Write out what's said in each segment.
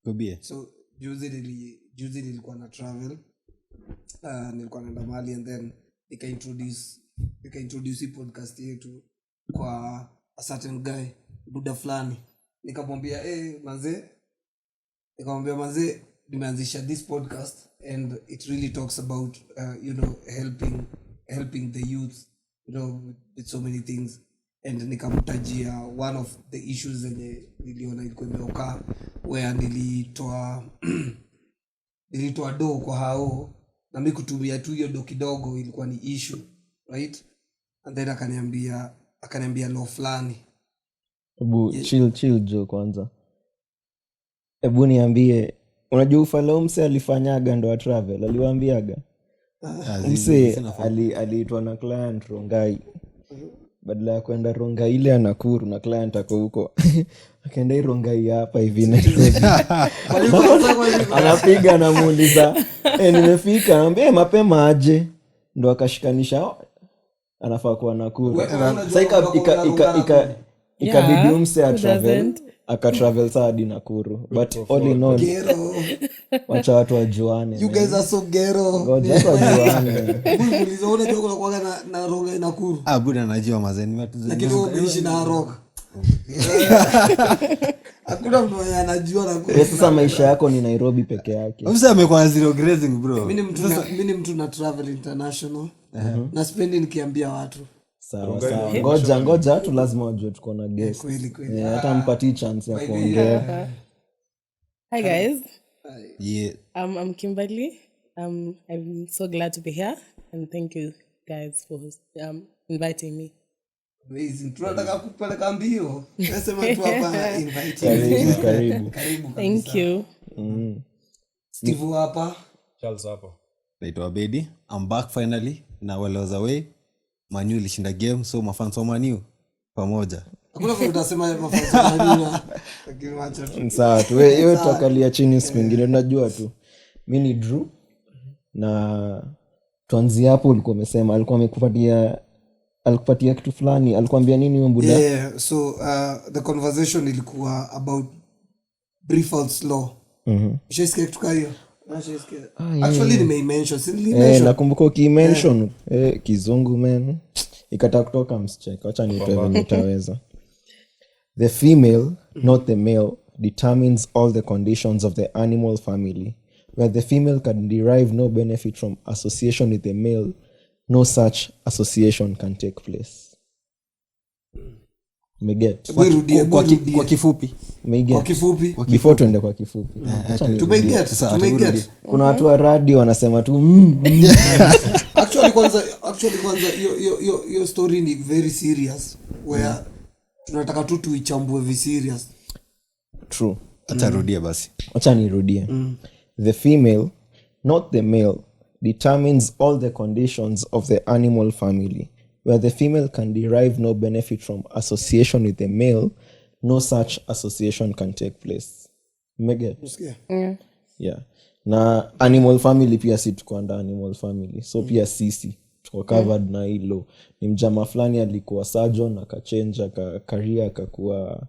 Gobie. So juzi nilikuwa na travel. Nilikuwa naenda mahali and then nika introduce podcast yetu kwa a certain guy buda fulani. Nikamwambia manze nimeanzisha this podcast and it really talks about helping the youth with so many things, and nikamtajia one of the issues zenye niliona ilikuwa imeoka where nilitoa do kwa hao na mimi kutumia tu hiyo do kidogo ilikuwa ni issue, right? And then akaniambia law fulani. Ebu chill jo kwanza. Ebu niambie, unajua ufalo mse alifanyaga ndo wa travel, aliwaambiaga? Mse aliitwa na client Rongai. Badala ya kwenda Rongai ile Nakuru na client ako huko. Akaenda Rongai hapa hivi Nairobi. Anapiga na muuliza, nimefika, anambia mapema aje. Ndo akashikanisha anafaa kuwa Nakuru. Sasa ikabidi mse akatravel hadi Nakuru, but all in all wacha watu wajuane. You guys are so ghetto. Ngoja wajuane. Ulizoona tu kwa na Rongai Nakuru. Buda najua mazeni watu. Lakini umeishi na Rock. Hakuna mtu anajua Nakuru. Sasa maisha yako ni Nairobi peke yake. Msa amekuwa zero grazing bro. Mimi ni mtu na travel international. Na spendi nikiambia watu. Sawa. Ngoja tu lazima wajue tuko na guest. Kweli. Hata mpati chance ya kuongea. Hi guys. Yeah. I'm Kimberly. I'm so glad to be here and thank you guys for inviting me. Amazing. Tunataka kupeleka mbio. Nasema tu hapa invite. Karibu. Thank you. Steve hapa. Charles hapa. Naitwa Bedi. I'm back finally. Na well was away. Manu ilishinda game, so mafans wa Manu pamoja. Hakuna kitu utasema mafans wa Manu. Lakini wacha tu. Sawa tu. Wewe tutakalia chini siku nyingine, unajua tu. Mimi ni Drew na tuanzie hapo. Ulikuwa umesema alikuwa alikupatia kitu fulani, alikwambia nini wewe buda? Yeah, so the conversation ilikuwa about Briffault's law. Ushasikia kitu hiyo? Actually nimemention, nakumbuka ukimention kizungu man ikataka kutoka msicheka. Acha nitoe nitaweza. The female, not the male, determines all the conditions of the animal family. Where the female can derive no benefit from association with the male, no such association can take place. Umeget? Kwa kifupi. Kwa kifupi. Before tuende kwa kifupi. Tumeget. Kuna watu wa radio wanasema tu Actually kwanza your story ni very serious where tunataka tu tuichambue very serious. True. Atarudia basi. Acha nirudie. The female, not the male, determines all the conditions of the animal family. Where the female can derive no benefit from association with the male, no such association can take place. Umeget? Yeah. Na animal family pia si tuko under animal family. So pia sisi tuko covered na hilo. Ni mjama fulani alikuwa surgeon akachange career akakuwa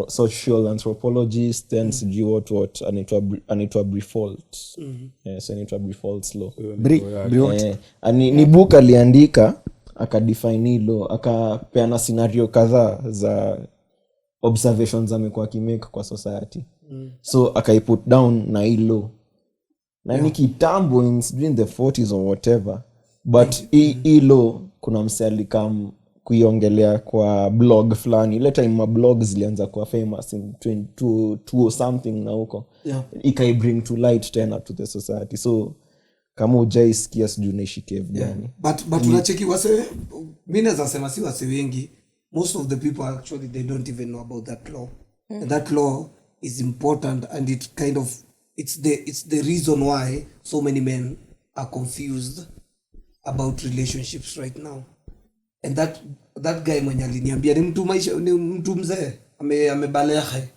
social anthropologist and sijui what anaitwa Briffault. So anaitwa Briffault's law. Ni book aliandika akadefine hilo, akapeana scenario kadhaa za observations amekuwa akimake kwa society. So akaiput down na hilo. Na ni kitambo in the 40s or whatever. But hilo kuna msali kama kuiongelea kwa blog fulani. Ile time ma blogs zilianza kuwa famous in 22 something na huko. Ikai bring to light tena to the society. So kama ujaisikia sijui unaishike gani. But tunacheki wase, mimi naweza sema si wase wengi. Most of the people actually they don't even know about that law. And that law is important and it's the reason why so many men are confused about relationships right now. And that guy mwenye aliniambia ni mtu mzee amebalehe.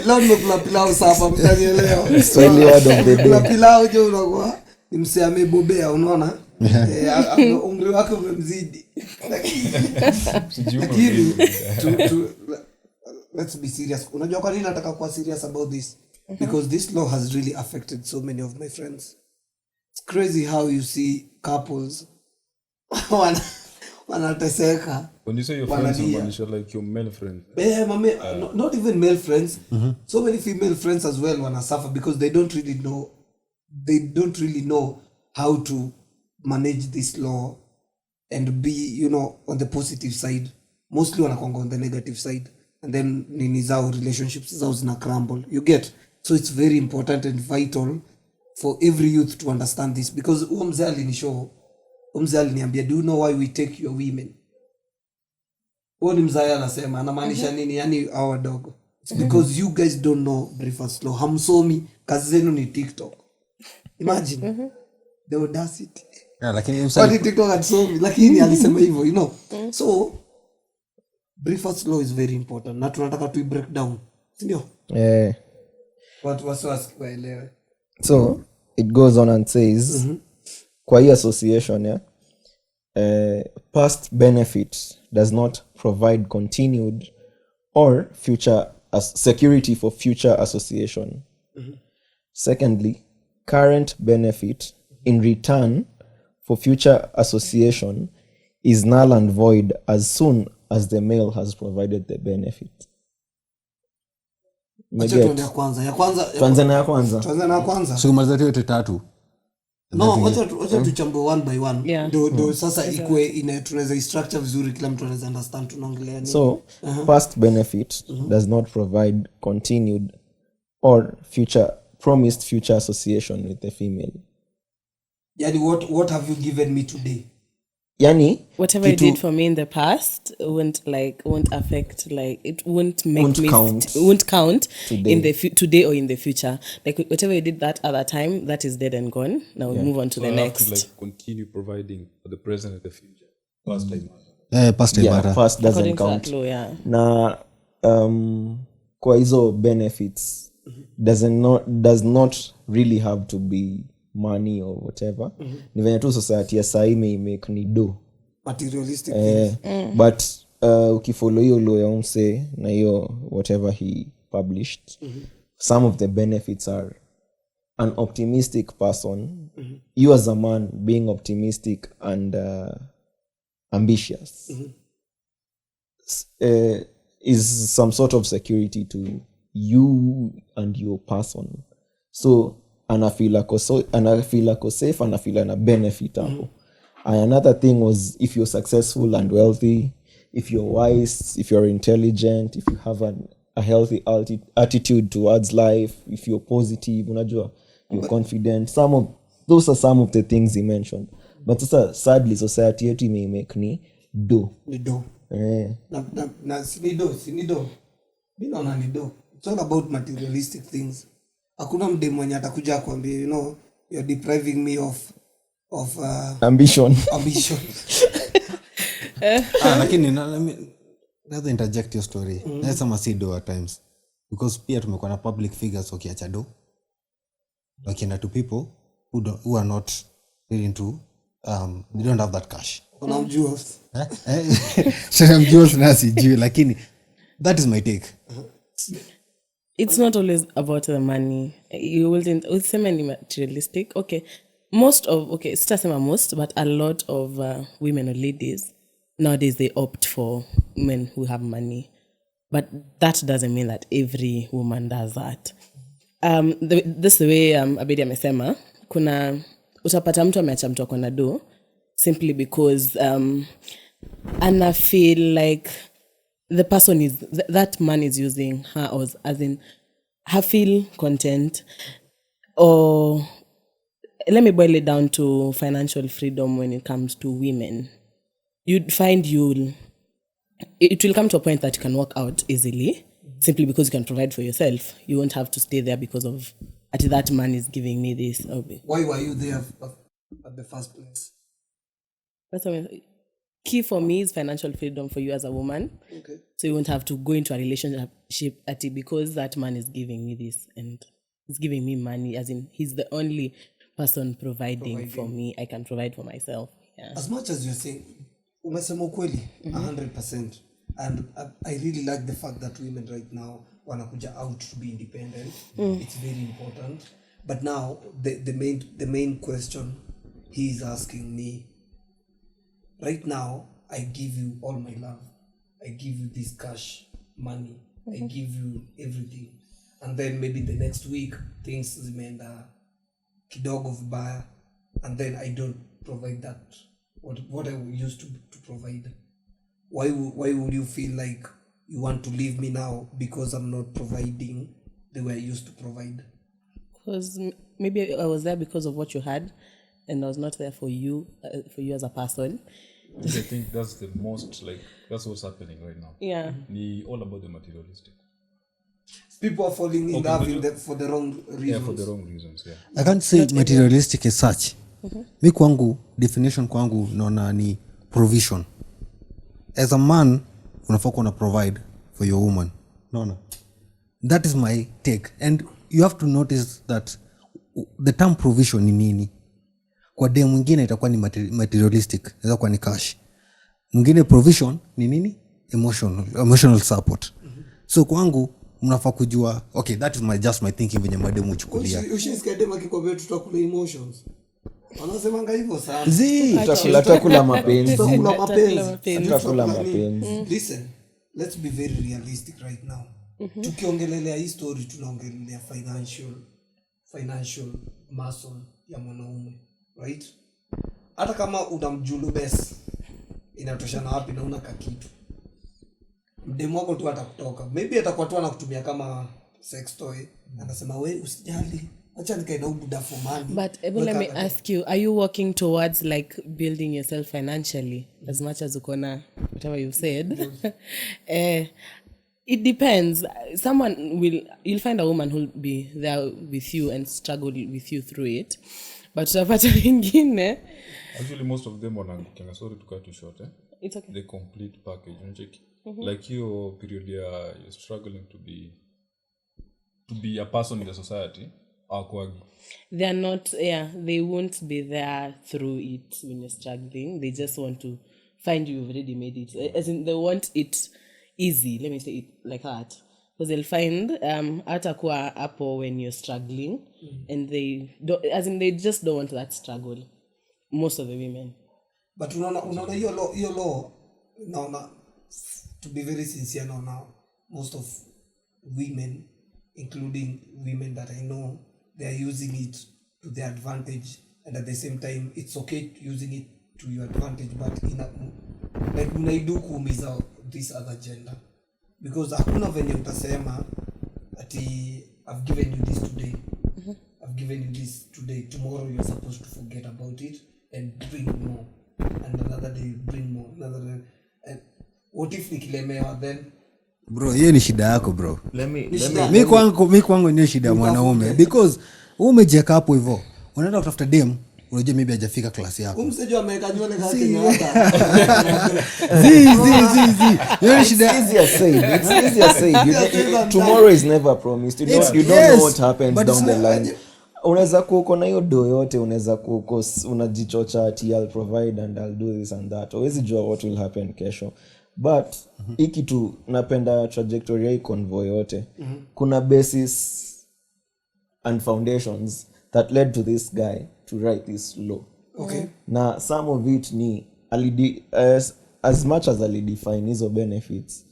Leo nimekula pilau sasa mtanielewa. Swahili word of the day. Kula pilau je unakuwa ni msee amebobea unaona? Umri wake umemzidi. Lakini let's be serious. Unajua kwa nini nataka kuwa serious about this? Because this law has really affected so many of my friends. It's crazy how you see couples wanateseka. When you say your friends, you like your male friends. Not even male friends. So many female friends as well wanna suffer because they don't really know how to manage this law and be, on the positive side. Mostly wanakonga on the negative side, and then nini zao relationships zao zina crumble. You get? So it's very important and vital for every youth to understand this, because umze aliniambia, do you know why we take your women? Ni mzaya anasema anamaanisha nini? Yani our dog. It's because you guys don't know Briffault law. Hamsomi, kazi zenu ni TikTok. Imagine the audacity. Lakini TikTok hasomi, lakini alisema hivyo, So Briffault law is very important. Na tunataka tu break down. Sindio? Watu wasiwaelewe. So it goes on and says, kwa hii association, past benefit does not provide continued or future security for future association. Secondly, current benefit in return for future association is null and void as soon as the male has provided the benefit. Tuanze na kwanza. So kumaliza yote tatu. No, wacha tuchambue one by one. Do sasa ikue tunaweza structure vizuri, kila mtu anaweza understand tunaongelea nini. So, past benefit does not provide continued or promised future association with the female. Yani, what have you given me today? Yani, whatever you did for me in the past won't affect, like it won't count today. In the today or in the future. Like whatever you did that other time, that is dead and gone. Now we move on to the next. To, like, continue providing for the present and the future. Past time. Past time. Past doesn't According count. to that law, yeah. Na kwa hizo benefits does not really have to be money or whatever. Ni venye tu society ya saa make ni do materialistic but ukifollow hiyo law ya umse na hiyo whatever he published, some of the benefits are an optimistic person, you as a man being optimistic and ambitious is some sort of security to you and your person. So anafeel ako safe, anafeel ana benefit hapo. Another thing was, if you're successful and wealthy, if you're wise, if you're intelligent, if you have a healthy attitude towards life, if you're positive, unajua, you're confident, those are some of the things he mentioned. But sadly society yetu imemake ni do. Sinido. Binaona ni do. It's all about materialistic things. Hakuna mde mwenye atakuja kuambia, you're depriving me of ambition. Lakini let's interject your story. Let's say do at times, because pia tumekuwa na public figures wakiacha do, wakienda to people who are not willing to they don't have that cash. Unamjua? Unamjua nasi juu, lakini that is my take. It's not always about the money. You will say many materialistic. Okay. Most, but a lot of women or ladies nowadays, they opt for men who have money. But that doesn't mean that every woman does that. This is the way Abedi amesema, utapata mtu ameacha mtu akona do simply because ana feel like the person that man is using her as in her feel content, or let me boil it down to financial freedom when it comes to women. You'd find it will come to a point that you can work out easily simply because you can provide for yourself. You won't have to stay there because of that man is giving me this. Why were you there at the first place? That's what I mean. Key for me is financial freedom for you as a woman. Okay. So you won't have to go into a relationship because that man is giving me this and he's giving me money, as in he's the only person providing for me. I can provide for myself. Yeah. As much as you're saying, umesema ukweli, 100%. And I really like the fact that women right now wanakuja out to be independent. It's very important. But now the main question he is asking me, right now I give you all my love, I give you this cash money, I give you everything, and then maybe the next week things zimeenda kidogo vibaya, and then I don't provide that what I used to provide. Why would you feel like you want to leave me now because I'm not providing the way I used to provide? Because maybe I was there because of what you had, and I was not there for you as a person. I think that's the most, like, that's what's happening right now. Yeah. It's all about the materialistic. People are falling in love for the wrong reasons. Yeah, for the wrong reasons, yeah. I can't say materialistic as such. Mi kwangu, definition kwangu naona ni provision. As a man, unafaa kuwa na provide for your woman. Naona. That is my take. And you have to notice that the term provision ni nini. Kwa dem mwingine itakuwa ni materialistic, inaweza kuwa ni cash. Mwingine provision ni nini? Emotional support. So kwangu mnafaa kujua, okay, that is just my thinking venye mademu huchukulia. Ushisikia dem akikwambia tutakula emotions. Wanasemanga hivyo sana. Tutakula mapenzi. Tutakula mapenzi. Listen, let's be very realistic right now. Tukiongelelea hii story tunaongelelea financial muscle ya mwanaume, right? Hata kama unamjulu best inatoshana wapi na una kakitu, mdemu wako tu atakutoka, maybe atakuwa tu anakutumia kama sex toy, anasema we usijali, acha nikae na ubuda for money. But let me ask you, are you working towards like building yourself financially as much as ukona whatever you said? It depends. You'll find a woman who'll be there with you and struggle with you through it. But utapata wengine, Actually, most of them wanaangukia, sorry to cut you short, it's okay. the complete package. Unacheki. Like your period you're struggling to be a person in the society. They're not, they won't be there through it when you're struggling. They just want to find you've already made it. As in, they want it easy. Let me say it like that. Because they'll find atakuwa hapo when you're struggling, and they just don't want that struggle. Most of the women. But unaona hiyo law naona, to be very sincere, now most of women, including women that I know, they are using it to their advantage, and at the same time it's okay using it to your advantage, but like unaidu kuumiza this other gender, because hakuna venye utasema ati I've given you this today, I've given you this today, tomorrow you're supposed to forget about it and bring more, and another day bring more, another day, and what if nikilemewa then? Bro, hiyo ni shida yako bro. Mi kwangu ni shida ya mwanaume, because umejeka hapo hivyo, unaenda kutafuta dem, unajua maybe hajafika class yako. Umsejua ameweka nywele kama Kenyatta. Hiyo ni shida. It's easier said. Tomorrow is never promised. You don't know what happens down the line. Unaweza kuko na hiyo do yote, unaweza kuko unajichocha ati I'll provide and I'll do this and that. Always jua what will happen kesho. But hiki tu napenda trajectory ya convoy yote. Kuna basis and foundations that led to this guy to write this law. Okay. Na some of it ni as much as alidefine hizo benefits,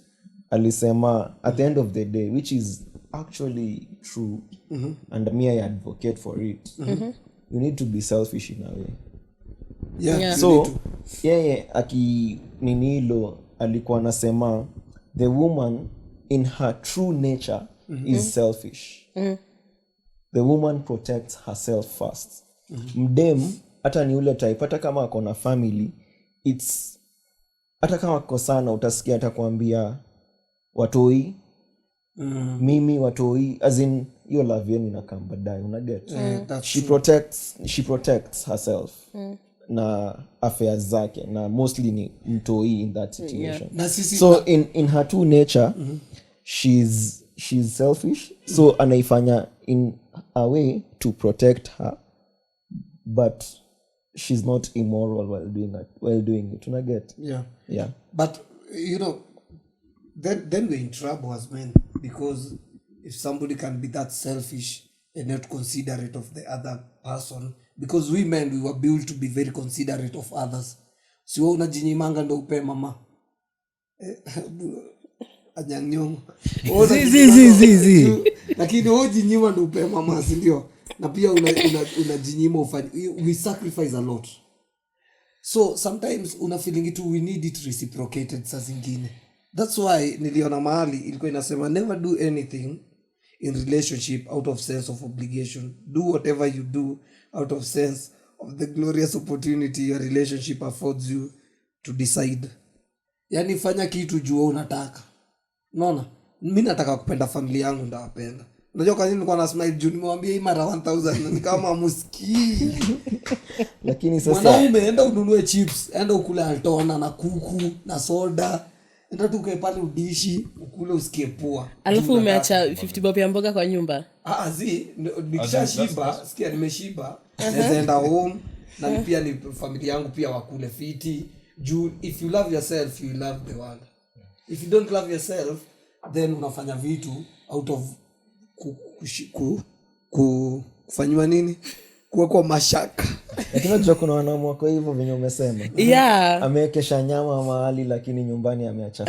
alisema at the end of the day, which is actually true, and me I advocate for it, you need to be selfish in a way. Yeah. So aki ninilo alikuwa anasema the woman in her true nature is selfish. The woman protects herself first. Mdem hata ni ule type, hata kama ako na family, it's hata kama ako sana utasikia atakwambia watoi, mimi watoi, as in your love yenu inakam baadaye, una get. She protects herself na affairs zake, na mostly ni mtoi in that situation. So in her true nature, she's selfish, so anaifanya in a way to protect her, but she's not immoral while doing it. Una get? Yeah. But then we're in trouble as men, because if somebody can be that selfish and not considerate of the other person, because we men, we were built to be very considerate of others. Si wewe unajinyimanga ndo upe mama anyanyong lakini wewe ujinyima ndo upe mama, si ndio? Na pia unajinyima ufanye, we sacrifice a lot. So sometimes una feeling it, we need it reciprocated saa zingine. That's why niliona mahali ilikuwa inasema never do anything in relationship out of sense of obligation. Do whatever you do out of sense of the glorious opportunity your relationship affords you to decide. Yani fanya kitu jua unataka. Unaona? Mimi nataka kupenda familia yangu, ndawapenda. Unajua kwa nini nilikuwa na smile juu nimwambia hii mara 1000 ni kama muski. Lakini sasa mwanaume enda ununue chips, enda ukule altona na kuku na soda. Enda tukae pale udishi, ukule usikie poa. Alafu umeacha 50 bob ya mboga kwa nyumba. Nikishashiba, sikia nimeshiba. Naweza enda home na pia ni familia yangu pia wakule fiti. Juu if you love yourself, you love the world. If you don't love yourself, then unafanya vitu out of kufanywa nini? Kwa mashaka. lakini unajua kuna wanaume wako hivyo venye umesema. Yeah. Amewekesha nyama mahali lakini nyumbani ameacha.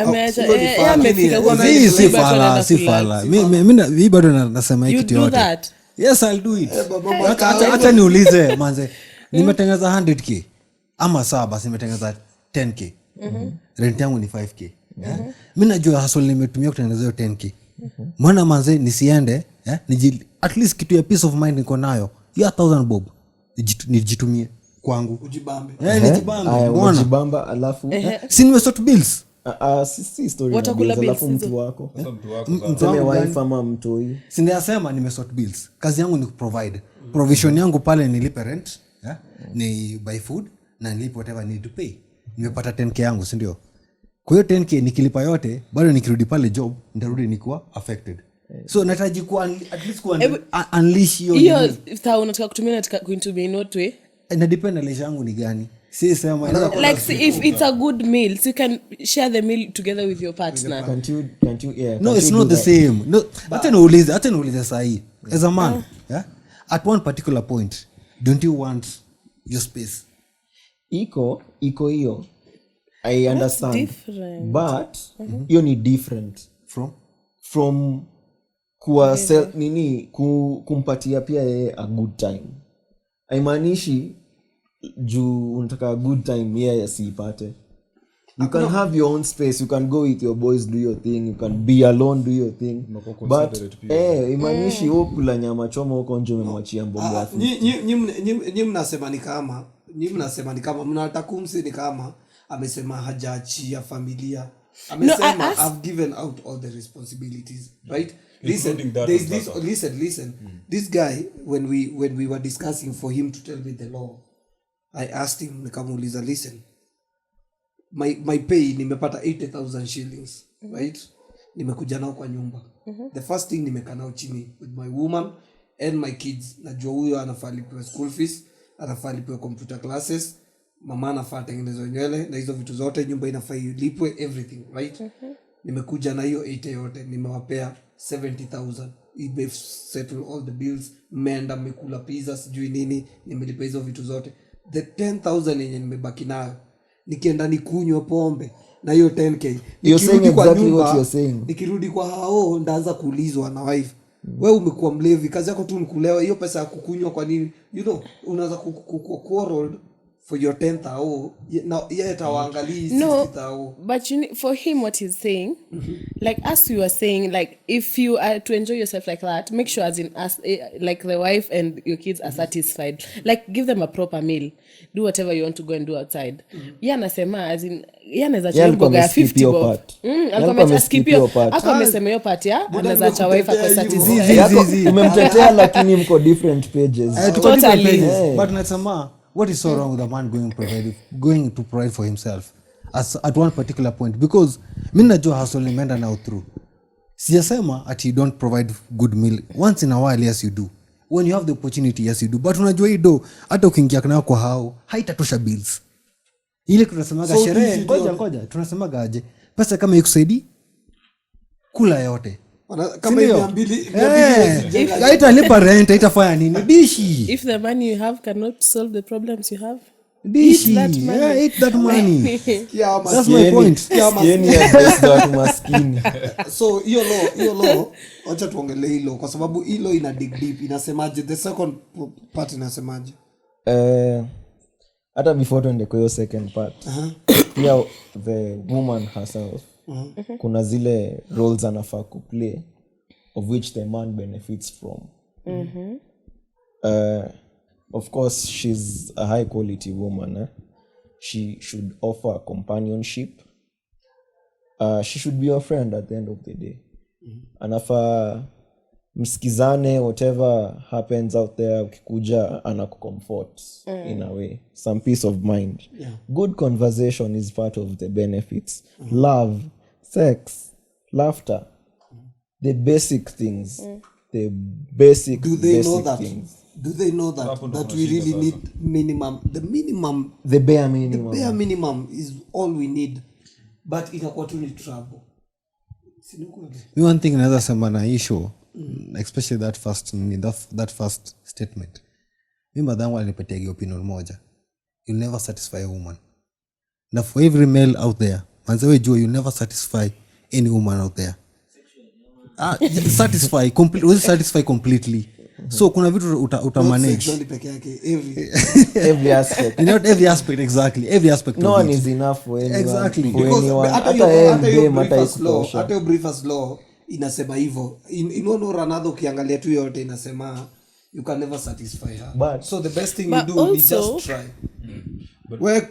Si fala. Mimi bado nasema hiki kitu yote. Yes, I'll do it. Acha niulize manze. Nimetengeneza 100k ama sawa basi nimetengeneza 10k. Rent yangu ni 5k. Mimi najua hustle nimetumia kutengeneza hiyo 10k. Maana manze nisiende, at least kitu ya peace of mind niko nayo. Ya 1000 bob. Nijitumie kwangu. Ujibambe. Nijibambe. Ujibamba alafu si nimesort bills. Si story na bills, alafu mtu wako. Mteme wife ama mtoi. Si niasema nimesort bills. Kazi yangu ni kuprovide. Provision yangu pale nilipe rent, ni buy food na nilipe whatever I need to pay. Nimepata 10k yangu, si ndio? Kwa hiyo 10k nikilipa yote, bado nikirudi pale job nitarudi nikiwa affected. So nataji ku at least ku unleash hiyo unataka kutumia, nataka kuitumia in what way? Na depend na leisure yangu ni gani. Si sema like if it's a good meal, so you can share the meal together with your partner. Can't you no, it's not the same. No, hata niulize sahi. As a man, at one particular point, don't you want your space? Iko hiyo. I understand. Different. But hiyo ni different from kuwa kumpatia pia yeye a good time. Haimaanishi juu unataka a good time yeye asipate. You can have your own space, you can go with your boys, do your thing, you can be alone, do your thing. But haimaanishi wewe kula nyama choma huko nje umemwachia mboga afi. Nyinyi mnasema ni kama mnataka kumsi ni kama amesema hajaachia familia. Amesema I've given out all the responsibilities, right? Listen. This guy, when we were discussing for him to tell me the law, I asked him, nikamuuliza, listen, my pay nimepata 80,000 shillings, right? Nimekuja nao kwa nyumba. The first thing nimekaa nao chini with my woman and my kids. Najua huyo anafaa lipiwe school fees, anafaa lipiwe computer classes, mama anafaa tengenezwe nywele na hizo vitu zote, nyumba inafaa ilipwe, everything, right? Nimekuja na hiyo 80 yote, nimewapea 70,000. Ibe settle all the bills, mmeenda mmekula pizza sijui nini, nimelipa hizo vitu zote. The 10,000 yenye nimebaki nayo, nikienda nikunywe pombe na hiyo 10k, nikirudi kwa exactly nyumba, nikirudi kwa hao ndaanza kuulizwa na wife, wewe umekuwa mlevi, kazi yako tu ni kulewa, hiyo pesa ya kukunywa kwa nini? You know, unaanza quarrel for your 10,000. Now yet awaangalii 60,000. But for him what he's saying, like as you were saying, like if you are to enjoy yourself like that, make sure as in like the wife and your kids are satisfied, like give them a proper meal, do whatever you want to go and do outside. Anasema as in anaweza chembo ga 50 bob. Alikuwa skip hiyo part. Hapo amesema hiyo part anaweza cha wife kwa satisfied. Umemtetea lakini mko different pages. Totally. But nasema what is so wrong with a man going to provide for himself at one particular point? Because mimi najua hustle nimeenda now through. Sijasema at you don't provide good meal once in a while. Yes you do, when you have the opportunity. Yes you do, but unajua hiyo hata ukiingia nayo kwa hao haitatosha bills. Ile tunasemaga sherehe ngoja tunasemaga aje, pesa kama ikusaidii kula yote. Kama Sindio? 200 haitalipa rent, haitafanya nini? Dishi. If the money you have cannot solve the problems you have, Dishi. Eat that money. Yeah, eat that money. yeah, That's my point. Yeni ya best watu maskini. So hiyo law acha tuongelee hilo kwa sababu hilo ina dig deep. Inasemaje? The second part inasemaje? Hata before tuende kwa hiyo second part. Pia the woman herself. Kuna zile roles anafaa kuplay of which the man benefits from. Of course, she's a high quality woman. She should offer companionship. She should be your friend at the end of the day. Anafa msikizane, whatever happens out there, ukikuja anakucomfort in a way. Some peace of mind. Yeah. Good conversation is part of the benefits. Love, sex, laughter. The basic things. The basic Do they basic know that? things. Do they know that we really need The bare minimum. bare minimum is all we need, but inakuwa tu ni trouble. One thing naweza sema na issue, especially that first statement. Mimi madhangu alinipatia opinion moja. You never satisfy a woman. Now for every male out there, manzewe jua you never satisfy any woman out there. Satisfy completely. So kuna vitu uta-manage. Sexually peke yake, Every aspect. Not every aspect, exactly. Every aspect No of one it. is enough for anyone. Exactly. For because anyone. hata hiyo Briffault law inasema hivyo. In another ukiangalia tu yote inasema you can never satisfy her. But- so the best thing you But do is also- just try. Where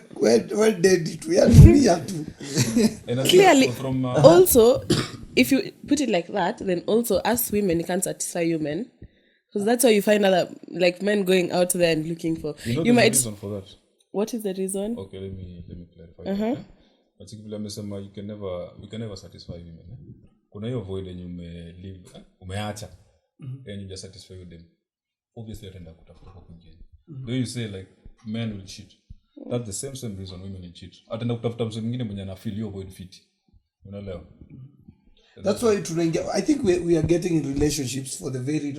did it? We are tumia tu. And I think clearly from also if you put it like that, then also as women you can't satisfy you men, because that's why you find other like men going out there and looking for you know you there's a might reason for that. what is the reason? Okay, let me clarify. Particularly amesema we can never satisfy women. Kuna hiyo void yenye umeacha and you just satisfy with them. Obviously ataenda kutafuta kwa kwingine. Though you say like men will cheat. That's the same reason women will cheat. Ataenda kutafuta mtu mwingine mwenye ana feel hiyo void fit. Unaelewa? That's why I think we are getting in relationships for the very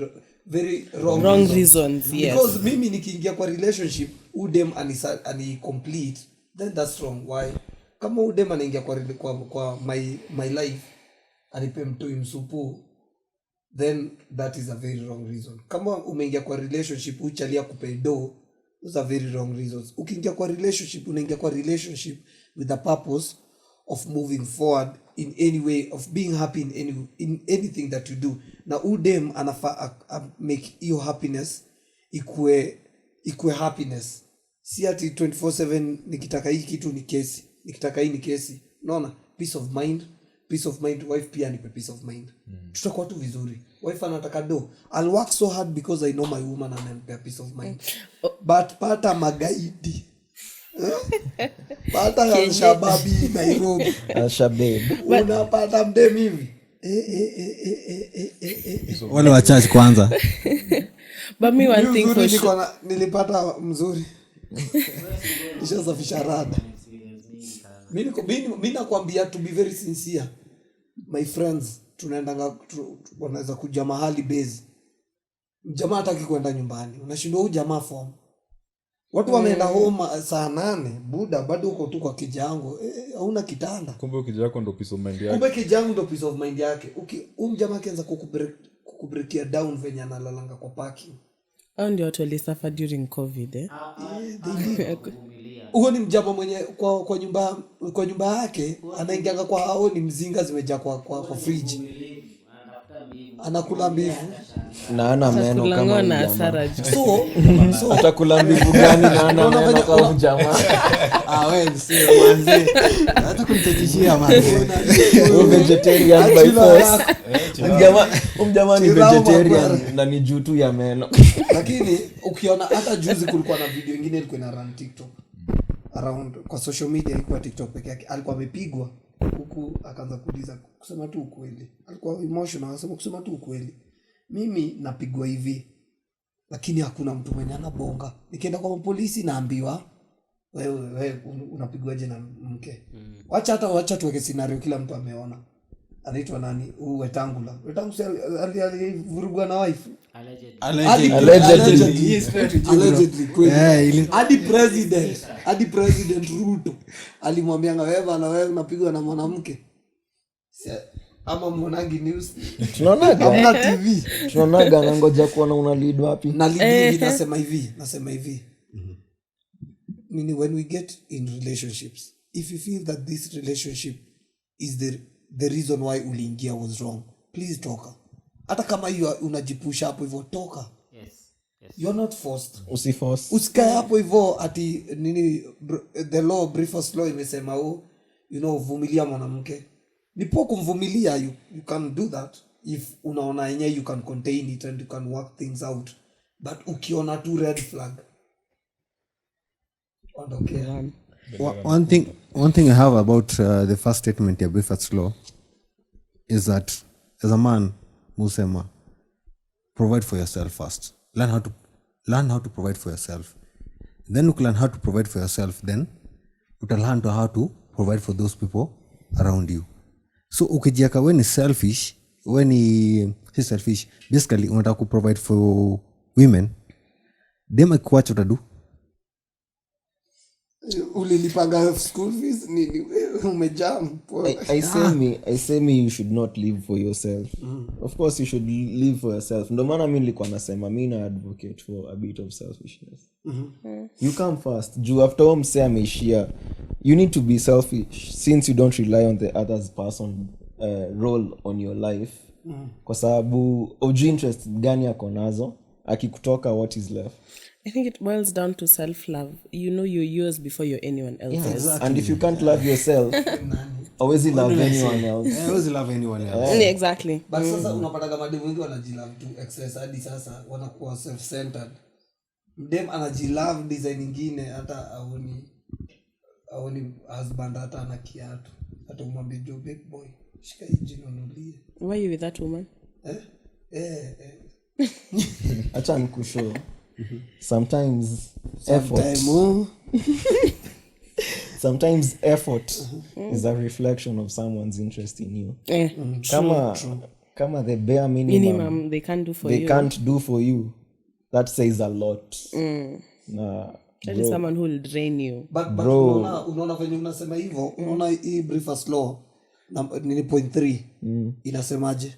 wrong reasons, yes. Because mimi nikiingia kwa relationship udem ani complete, then that's wrong. Why? Kama udem anaingia kwa my life anipe mtoi msupu, then that is a very wrong reason. Kama umeingia kwa relationship uchalia kupe do, those are very wrong reasons. Ukiingia kwa relationship unaingia kwa relationship with the purpose of moving forward in any way, of being happy in anything that you do. Na udem anafa make your happiness ikue happiness. Si ati 24/7 nikitaka hii kitu ni kesi, nikitaka hii ni kesi. Unaona? Peace of mind, wife pia nipe peace of mind. Tutakuwa tu vizuri. Wife anataka do. I'll work so hard because I know my woman ananipea peace of mind. But pata magaidi. Pata al-shababi Nairobi. Al-Shabaab. Unapata mdem hivi. Wale wa church kwanza. But me one thing for sure, nilipata mzuri. Nishasafisha rada. Mimi nakwambia to be very sincere. My friends, tunaenda wanaweza kuja mahali base. Jamaa hataki kwenda nyumbani. Unashindwa huyu jamaa form. Watu wameenda home saa 8, buda bado uko tu kwa kijango. Hauna kitanda. Kumbe kijako ndo peace of mind yake. Kumbe kijango ndo peace of mind yake. Jamaa kianza kukubreakia down venye analalanga kwa parking. hao ndio watu walisuffer during COVID Huo ni mjama mwenye kwa nyumba yake anaingianga kwa hao ni mzinga zimejaa kwa fridge. Anakula mbivu na ana meno kama na jamaa. hasara. So Atakula mbivu gani na ana meno kama jamaa? Wewe si manzi. Hata kumtetishia manzi. Wewe vegetarian by force. Jamaa ni vegetarian na ni juu tu ya meno. lakini ukiona hata juzi kulikuwa na video nyingine ilikuwa ina run TikTok around kwa social media, ilikuwa TikTok peke yake. Alikuwa amepigwa huku akaanza kuuliza kusema tu ukweli. Alikuwa emotional anasema kusema tu ukweli. Mimi napigwa hivi lakini hakuna mtu mwenye anabonga. Nikienda kwa polisi naambiwa wewe unapigwaje na mke? Wacha tuweke scenario kila mtu ameona. anaitwa nani Wetangula alivurugwa na wife Allegedly. allegedly kweli. Yeah, hadi president Ruto alimwambianga wewe unapigwa na mwanamke ama mwanangi news tunaonaga TV nangoja kuona una lead wapi na hivi nasema hivi nini when we get in relationships if you feel that this relationship is the reason why uliingia was wrong please toka hata kama hiyo unajipusha hapo hivyo toka you are not forced usiforce usikae hapo hivyo ati nini the law Briffault law imesema vumilia mwanamke nipo kumvumilia you can do that if unaona yenyewe you can contain it and you can work things out but ukiona tu red flag ondokea. One thing I have about the first statement ya Briffault law is that as a man, musema, provide for yourself first. Learn how to provide for yourself. Then you learn how to provide for yourself. Then you learn how to provide for those people around you. So ukijiaka when is selfish, basically unataka ku provide for women, them akikuacha utadu ulilipanga school fees nini umejam I say me you should not live for yourself. Of course you should live for yourself. Ndio maana mimi nilikuwa nasema mimi na advocate for a bit of selfishness. You come first. Juu after all msee ameishia, you need to be selfish since you don't rely on the other person role on your life. Kwa sababu oju interest gani yako nazo akikutoka what is left. I think it boils down to self-love. You know you're yours before you're anyone else's. Yeah, exactly. And if you can't love yourself, always love anyone else. I always love anyone else. Yeah, exactly. But sasa unapata kama demu wengi wanajilove to excess hadi sasa wanakuwa self-centered. Dem anajilove design nyingine hata aoni husband hata ana kiatu. Hata umwambie jo big boy, shika hii jino nulie. Why are you with that woman? Acha nikushow. Sometimes effort is a reflection of someone's interest in you. Kama the bare minimum they can't do for they you. can't do for you, that says a lot. That is someone who will drain you. But unaona venye unasema hivyo, unaona hii Briffault law nini point 3 inasemaje?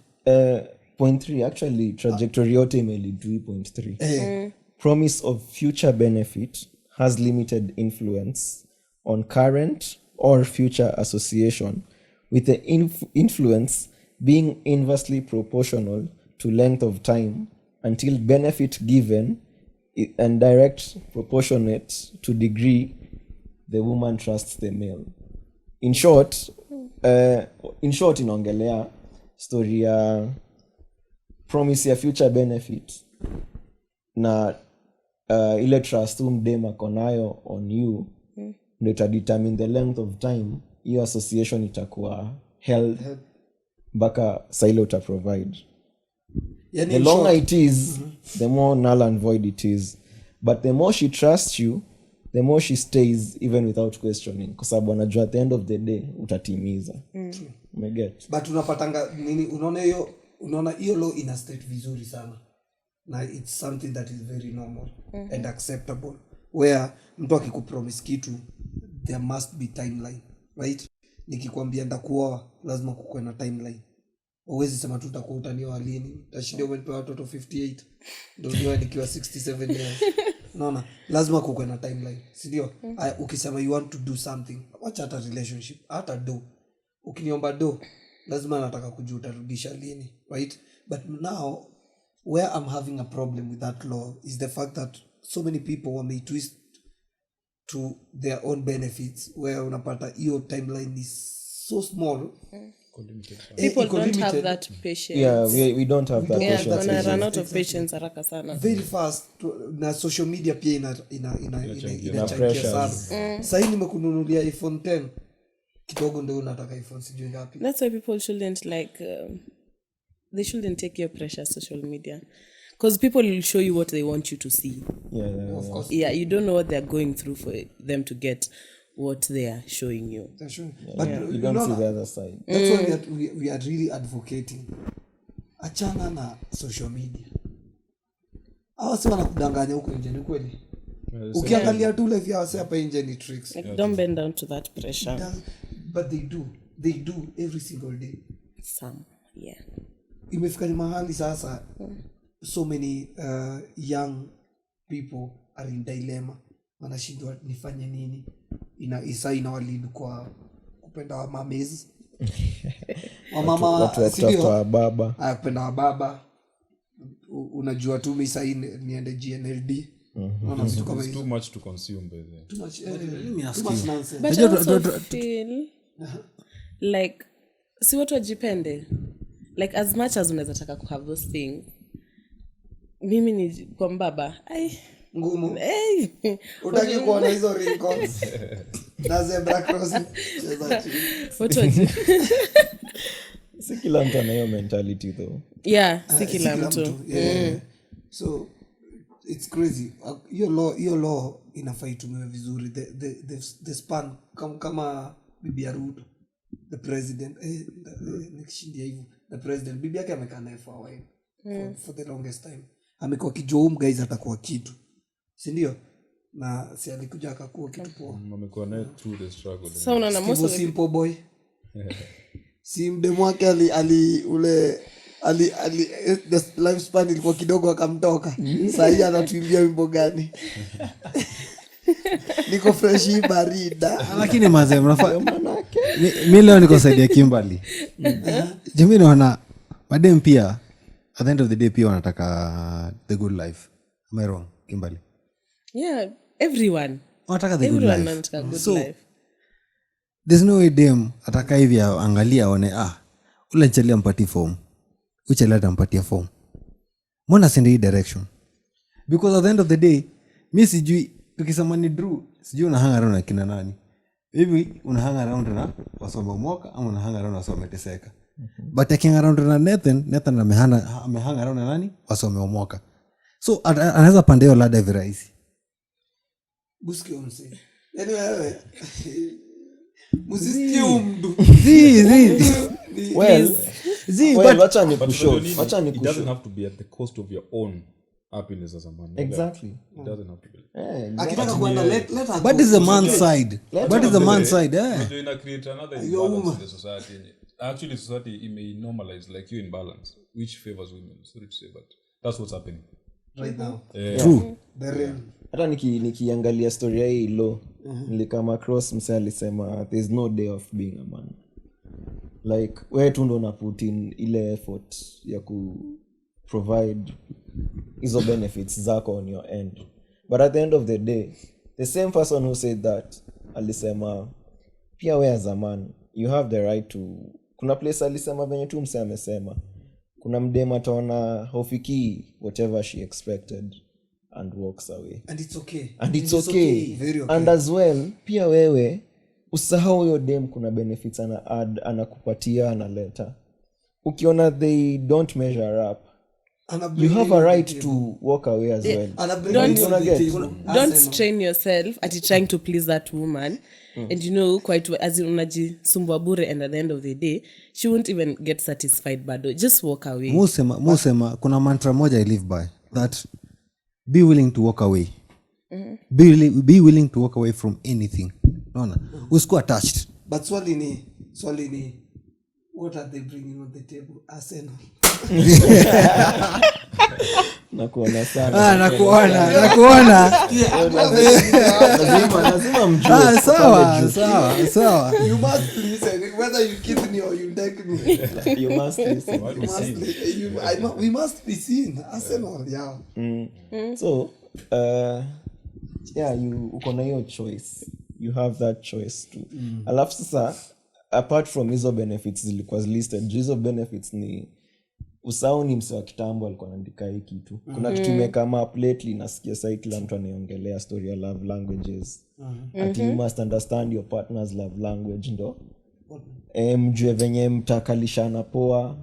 Point 3 actually trajectory yote imelead to point 3. Promise of future benefit has limited influence on current or future association, with the influence being inversely proportional to length of time until benefit given and direct proportionate to degree the woman trusts the male. In short inaongelea story ya promise ya future benefit na ile trust mdema konayo on you ndio itadetermine the length of time hiyo association itakuwa held mpaka saile uta provide. Yani the longer it is the more null and void it is, but the more she trusts you the more she stays even without questioning kwa sababu anajua at the end of the day utatimiza. Umeget? But unapatanga nini unaona hiyo law ina state vizuri sana na it's something that is very normal and acceptable where mtu akikupromise kitu there must be timeline, right? Nikikwambia ndakuoa lazima kukuwe na timeline. Uwezi sema tu utakuwa utanioa lini, tashinda umenipa watoto 58 ndio niwe nikiwa 67 years. Unaona, lazima kukuwe na timeline, si ndio? Ukisema you want to do something, wacha hata relationship, hata do. Ukiniomba do, lazima nataka kujua utarudisha lini, right? But now where I'm having a problem with that law is the fact that so many people may twist to their own benefits where unapata hiyo timeline is so small. People don't have that patience. Yeah, we don't have that Yeah, patience. gonna run out of patience haraka sana. Very fast na social media pia inachangia pressures. sana. Sasa nimekununulia iPhone 10 kidogo ndio unataka iPhone sijui ngapi. That's why people shouldn't they shouldn't take your precious social media, because people will show you what they want you to see. Yeah. Of course. Yeah, you don't know what they're going through for them to get what they are showing you. That's true. But You don't see the other side. that's why we are really advocating. Achana na social media. Hawa si wanakudanganya huko nje, ni kweli. Ukiangalia tu life ya wase hapa nje ni tricks. Like, don't bend down to that pressure. But they do every single day. Some, yeah. Imefika ni mahali sasa so many young people are in dilemma. Wanashindwa nifanye nini? Inawalead kwa kupenda wamamezi. Wamama watu wa kutafuta baba. Kupenda wababa. Unajua tu mimi sasa niende GNLD. Unaona vitu kama hizo. Too much to consume by then. Too much nonsense. But I also feel like si watu wajipende. Like as much as unaweza taka ku have those things. Mimi ni kwa mbaba. Ngumu. Hey. Utaki kuona hizo wrinkles. Na zebra crossing. Watu wajipende. Si kila mtu ana hiyo mentality though. Yeah, si kila mtu. Yeah. So it's crazy. Your law inafaa itumiwe vizuri. The span kama bibi Ruto, the president nikishindia hivyo, the president bibi yake amekaa naye for a while, for the longest time. Amekuwa kijoum guys, atakuwa kitu, si ndio? Na si alikuja akakuwa kitu poa. Amekuwa naye through the struggle. So unaona most of the simple boy. Si mdemu wake ali the lifespan ilikuwa kidogo akamtoka. Sasa hii anatuimbia wimbo gani? Niko fresh hii barida. Lakini mazee mnafaa mimi leo niko side ya Kimberly. Jimmy naona madem pia at the end of the day pia wanataka the good life. Am I wrong, Kimberly? Yeah, everyone. Wanataka the good Everyone life. wanataka good So, life. there's no way dem ataka hivi angalia aone ule nchelia mpatie form. Uchela atampatia form. Mbona sende hii direction? Because at the end of the day, mimi sijui tukisema ni Drew, sijui una hang around na kina nani. Maybe una hang around na wasoma moka ama una hang around na wasoma teseka. But taking around na Nathan amehang around na nani? Wasoma moka. So anaweza pande hiyo ladder virahisi. Buski umse. Yaani wewe muziki umdu. Well, wacha ni But kushow. it doesn't have to be at the cost of your own happiness as a man. Exactly. It doesn't have to be. Akitaka kuenda let her. But is the man's side. But is the man's side, So you create another imbalance in the society. Actually, society may normalize like you imbalance, which favors women. Sorry to say, but that's what's happening right now. True. Hata nikiangalia story ya hii law, nilikama across msee alisema there's no day of being a man. Like wewe tu ndo put in ile effort ya ku provide hizo benefits zako on your end. But at the end of the day, the same person who said that alisema pia wewe as a man you have the right to, kuna place alisema venye tu msee amesema kuna mdema ataona hofiki whatever she expected and walks away. And it's okay. Very okay. And as well pia wewe usahau huyo dem kuna benefits ana add anakupatia analeta. Ukiona they don't measure up, you have a right to walk away as well. Don't strain yourself at trying to please that woman. And quite as unajisumbua bure, and at the end of the day she won't even get satisfied bado. Just walk away. Musema kuna mantra moja I live by that be willing to walk away. Be willing to walk away from anything. Unaona? Usikuwa attached. But swali ni what are they bringing on the table? Arsenal. Nakuona sana. Nakuona. Lazima mjue. Sawa. You must listen whether you kiss me or you take me. You must listen. We must be seen. Arsenal, yeah. So, you uko na hiyo choice. You have that choice too. Alafu sasa apart from hizo benefits zilikuwa listed, hizo benefits ni usao ni mse wa kitambo alikuwa anaandika hii kitu. Kuna kitu imekama up lately, nasikia sasa kila mtu anaongelea story ya love languages. Ati you must understand your partner's love language ndo. Mjue venye mtakalishana poa.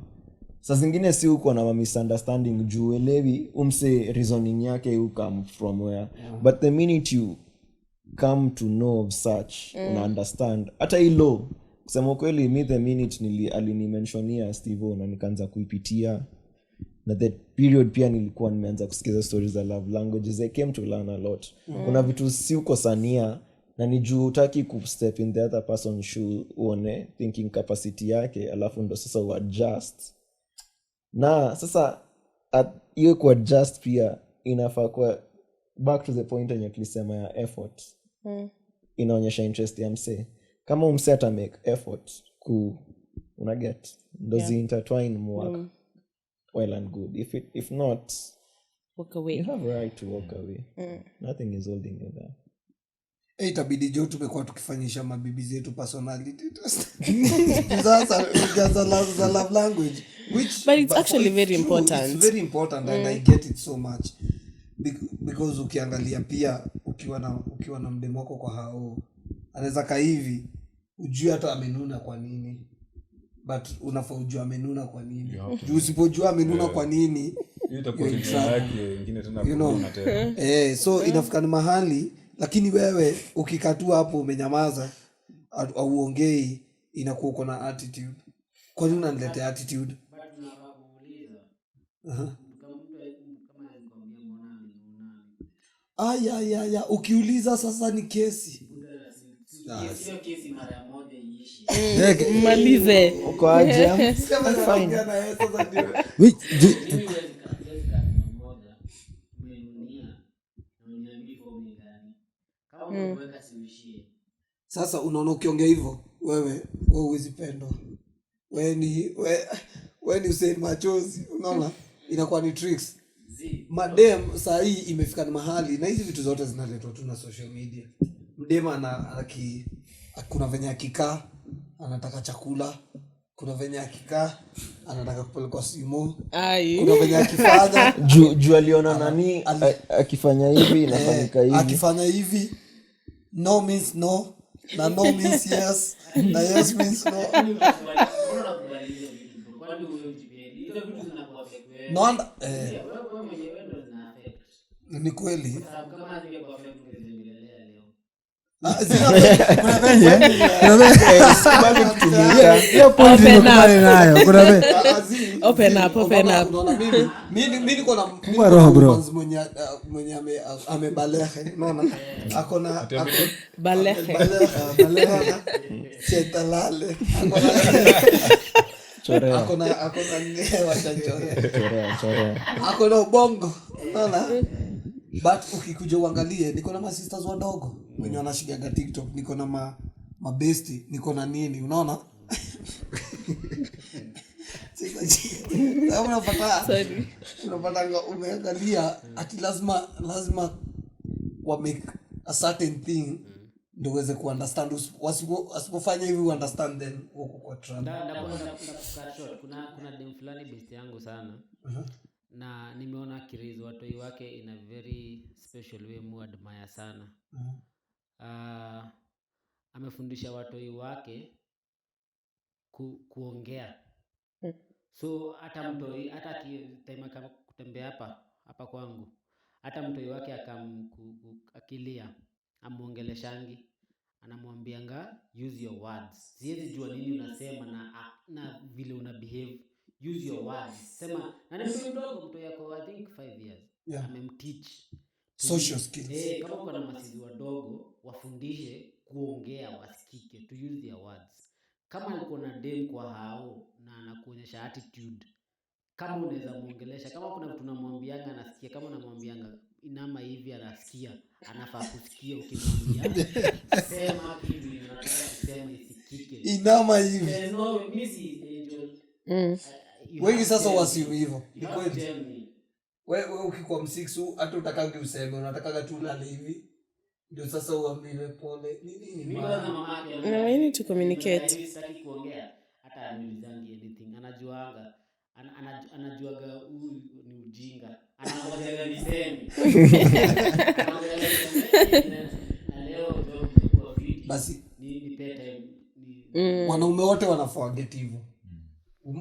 Saa zingine si uko na misunderstanding juu elewi umse reasoning yake you come from where. But the minute you come to know of such una understand hata hilo kusema kweli mi the minute alinimentionia Steve na nikaanza kuipitia na that period pia nilikuwa nimeanza kusikiza stories za love languages. I came to learn a lot. Kuna vitu si ukosania na ni juu utaki ku step in the other person's shoe uone thinking capacity yake alafu ndo sasa uadjust na sasa hiyo kuadjust pia inafaa kwa back to the point yenye tulisema ya effort. Inaonyesha interest ya mse kama umse ata make effort una get does intertwine work well and good. If not, walk away. You have a right to walk away. Nothing is holding you there. Itabidi jo tumekuwa tukifanyisha mabibi zetu personality test. Za love language but it's actually very important. It's very important and I get it so much because ukiangalia pia ukiwa na mdemo wako kwa hao anaweza kaa hivi ujue hata amenuna kwa nini but unafaa ujue amenuna kwa nini juu usipojua amenuna kwa nini itakuwa yake nyingine tena so inafika mahali lakini wewe ukikatua hapo umenyamaza au uongei inakuwa uko na attitude. Kwa nini unaniletea attitude? Ya ukiuliza sasa ni kesi. Sio kesi mara moja iishi. Malize. Uko aje? Fine. Sasa unaona ukiongea hivyo wewe huwezi pendwa. Wewe ni Hussein Machozi, unaona? Inakuwa ni tricks. Madem saa hii imefika ni mahali na hizi vitu zote zinaletwa tu na social media. Mdem kuna venye akikaa anataka chakula, kuna venye akikaa anataka kupelekwa simu, kuna venye akifanya juu aliona nani akifanya hivi inafanyika hivi, akifanya hivi no means no na no means yes na yes means no. Ni kweli open up. Mimi niko na mwenye amebalehe, unaona akona balehe chetalale akona akona ubongo, unaona. But ukikuja uangalie niko na sisters wadogo wenye wanashikiaga TikTok, niko na mabesti, niko na nini, unaona. Sasa unapata umeangalia ati lazima wa make a certain thing ndio uweze ku understand. Wasipofanya hivi understand then uko kwa trap. Kuna dem fulani besti yangu sana. Na nimeona kirizo watoi wake in a very special way, mu admire sana. Amefundisha watoi wake kuongea. So hata mtoi hata time kama kutembea hapa kwangu, hata mtoi wake akilia amuongeleshangi, anamwambianga use your words. Siwezi jua nini unasema na vile una behave, use your words. Sema na mtu mdogo, mtu yako I think 5 years. Yeah. Amemteach social skills. Kama uko na masizi wadogo wafundishe kuongea, wasikike, to use their words. Kama uko na dem kwa hao na anakuonyesha attitude, kama unaweza muongelesha, kama kuna mtu unamwambianga anasikia, kama unamwambianga inama hivi anasikia, anafaa kusikia. Ukimwambia sema kitu unataka kusema isikike, inama hivi. No missy angel. Wengi sasa wasiwe hivyo. Ni kweli. Wewe ukikuwa msixu hata utakangi useme, unataka tu lale hivi. Ndio sasa uambiwe pole. Nini no, we need to communicate. Sitaki kuongea hata anilizangi anything. Anajuaga huyu ni ujinga. Anangoja niseme. Na leo ndio vipi? Basi ni pete wanaume wote wanaforget hivyo.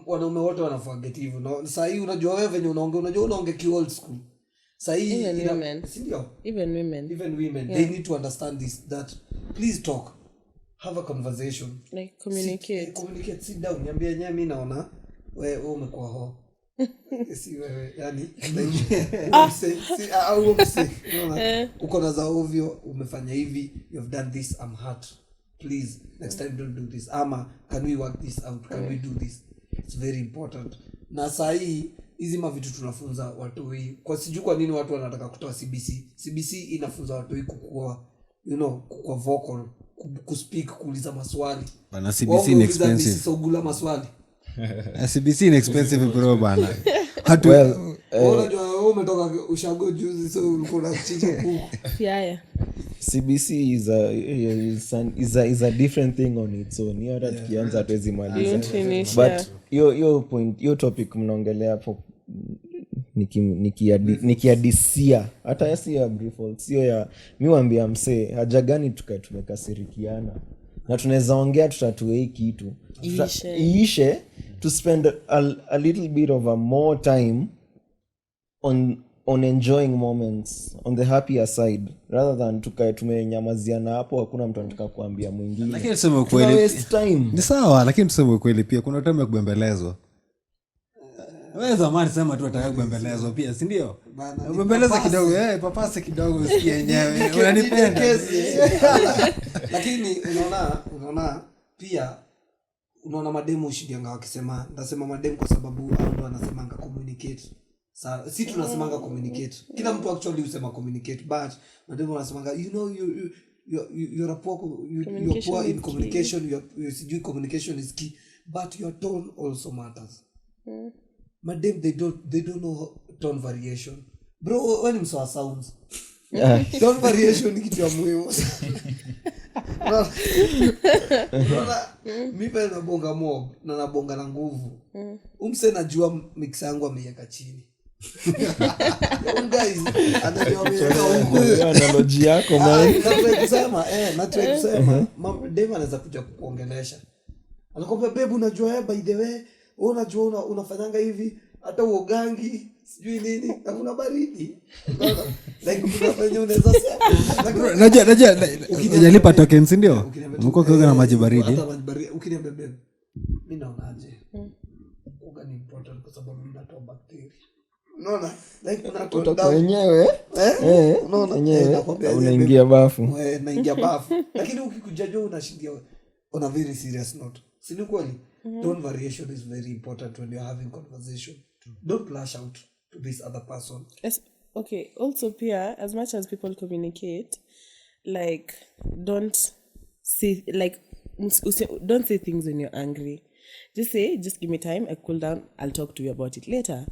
Wanaume wote wanaforget hivyo. Na sasa hii unajua wewe venye unaongea ki old school. sahi Even women. sindio Even women. even women they need to understand this, that please talk, have a conversation, Like communicate. communicate, sit down, niambie nyewe mimi naona wewe umekuwa ho si wewe yani uko na za ovyo, umefanya hivi, you have done this, I'm hurt, please next time don't do this, ama can we work this out, can we do this? It's very important. Na sahi hizi mavitu tunafunza watu hii kwa sijui kwa nini watu wanataka kutoa CBC inafunza watu hii kukua, you know, kukua vocal, kuspeak, kuuliza maswali bana. CBC ni expensive, sogula maswali. CBC ni expensive bro bana. Unajua wewe umetoka ushago juzi, so ulikuwa unachinja kuku. Yeah. CBC is a different thing on its own. Hiyo hata tukianza hatuwezi maliza. But yo point, yo topic mnaongelea hapo nikiadisia hata yasi ya Briffault, sio ya miwaambia msee haja gani tumekasirikiana na tunaweza ongea tutatue hii kitu iishe, to spend a little bit of a more time on enjoying moments on the happier side rather than tukae tumenyamaziana hapo, hakuna mtu anataka kuambia mwingine. Lakini tuseme ukweli ni sawa, lakini tuseme ukweli pia kuna time ya kubembelezwa. Wewe zamani sema tu unataka kubembelezwa pia, si ndio? Kubembeleza kidogo, papase kidogo usikie yenyewe unanipenda. Lakini unaona pia unaona mademu ushidianga wakisema, ndasema mademu kwa sababu hao ndo wanasemanga communicate. Si tunasemanga communicate, kila mtu actually usema communicate, but mademu wanasemanga you know you're poor in communication, communication is key, but your tone also matters. Madem they don't know tone variation, bro. When mso sounds tone variation ni kitu ya muhimu. Mimi na bonga mob na nabonga na nguvu, umse najua mix yangu ameiweka chini. Guys, analogy yako man. Nataka kusema madem anaweza kuja kukuongelesha, anakwambia babe, unajua by the way unajua unafanyanga hivi, hata uogangi sijui nini, hakuna baridi. Like unafanya unaweza sema najua unalipa tokens ndio mko kuoga na maji baridi. Ukiniambia babe, mimi naonaje kuoga ni important kwa sababu inatoa bacteria, unaona, like unatoa wenyewe unaona unaingia bafu, naingia bafu. Lakini ukikujajua unashindia on a very serious note, si ni kweli? Tone variation is very important when you're having conversation. Don't lash out to this other person. Okay, also pia, as much as people communicate, like don't say things when you're angry. Just say, just give me time, I cool down, I'll talk to you about it later.